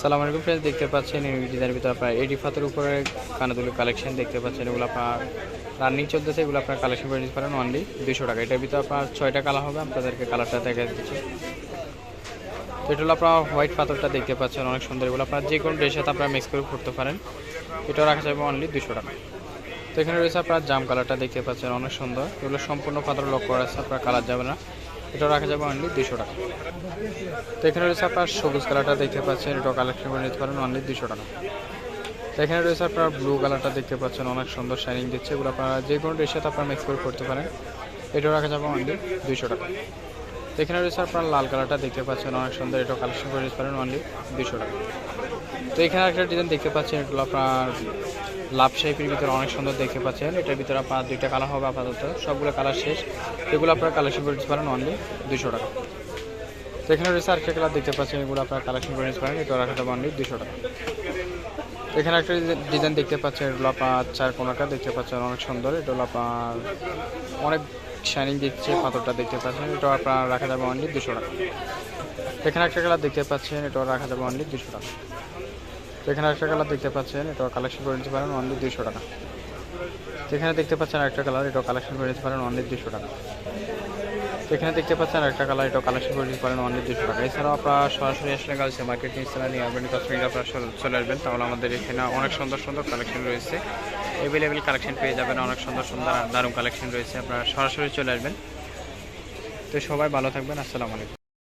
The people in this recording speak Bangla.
আসসালামু আলাইকুম फ्रेंड्स, দেখতে পাচ্ছেন এই ডিজাইনের ভিতরে আপনারা এডি ফাতের উপরে কানাদুলের কালেকশন দেখতে পাচ্ছেন। এগুলো আপনার রানিং চলতেছে, এগুলো আপনার কালেকশন করে নিতে পারেন অনলি 200 টাকা। এটার ভিতরে আপনার 6টা কালার হবে, আপনাদেরকে কালারটা দেখা দিচ্ছি। তো এটা হলো আপনার হোয়াইট পাথরটা দেখতে পাচ্ছেন, অনেক সুন্দর। এগুলো আপনার যে কোনো ড্রেসের সাথে আপনারা মিক্স করে পড়তে পারেন। এটাও রাখা যাবে অনলি 200 টাকা। তো এখানে রয়েছে আপনার জাম কালারটা দেখতে পাচ্ছেন, অনেক সুন্দর। এগুলো সম্পূর্ণ পাথর লক করা আছে, আপনার কালার যাবে না। এটাও রাখা যাবে অনলি 200 টাকা। তো এখানে রয়েছে আপনার সবুজ কালারটা দেখতে পাচ্ছেন, এটাও কালেকশন করে নিতে পারেন অনলি 200 টাকা। তো এখানে রয়েছে আপনার ব্লু কালারটা দেখতে পাচ্ছেন, অনেক সুন্দর শাইনিং দিচ্ছে। এগুলো আপনারা যে কোনো ড্রেসের সাথে আপনারা মিক্স করে করতে পারেন। এটাও রাখা যাবে অনলি 200 টাকা। তো এখানে রয়েছে আপনার লাল কালারটা দেখতে পাচ্ছেন, অনেক সুন্দর। এটাও কালেকশন করে নিতে পারেন অনলি 200 টাকা। তো এখানে একটা ডিজাইন দেখতে পাচ্ছেন, এগুলো আপনার লাভ শেপের ভিতরে অনেক সুন্দর দেখতে পাচ্ছেন। এটার ভিতরে আপনার 2টা কালার হবে, আপাতত সবগুলো কালার শেষ। এগুলো আপনারা কালেকশন করে নিতে পারেন অনলি 200 টাকা। তো এখানে রয়েছে আরেকটা কালার দেখতে পাচ্ছেন, এগুলো আপনারা কালেকশন করে নিতে পারেন। এটা রাখা যাবে অনলি 200 টাকা। তো এখানে একটা ডিজাইন দেখতে পাচ্ছেন, এগুলো আপনার 4 কোণাটা দেখতে পাচ্ছেন, অনেক সুন্দর। এটা হলো আপনার অনেক শাইনিং দিচ্ছে, পাথরটা দেখতে পাচ্ছেন। এটা আপনার রাখা যাবে অনলি 200 টাকা। এখানে একটা কালার দেখতে পাচ্ছেন, এটাও রাখা যাবে অনলি 200 টাকা। তো এখানে একটা কালার দেখতে পাচ্ছেন, এটাও কালেকশন করে নিতে পারেন অনলি 200 টাকা। তো এখানে দেখতে পাচ্ছেন আরেকটা কালার, এটাও কালেকশন করে নিতে পারেন অনলি 200 টাকা। তো এখানে দেখতে পাচ্ছেন আরেকটা কালার, এটাও কালেকশন করে নিতে পারেন অনলি 200 টাকা। এছাড়াও আপনারা সরাসরি আসলে গার্লসে মার্কেট ইনস্টলা নিয়ে আসবেন, কসমেটিক আপনারা চলে আসবেন, তাহলে আমাদের এখানে অনেক সুন্দর সুন্দর কালেকশন রয়েছে। অ্যাভেলেবেল কালেকশন পেয়ে যাবেন, অনেক সুন্দর সুন্দর দারুণ কালেকশন রয়েছে। আপনারা সরাসরি চলে আসবেন। তো সবাই ভালো থাকবেন, আসসালামু আলাইকুম।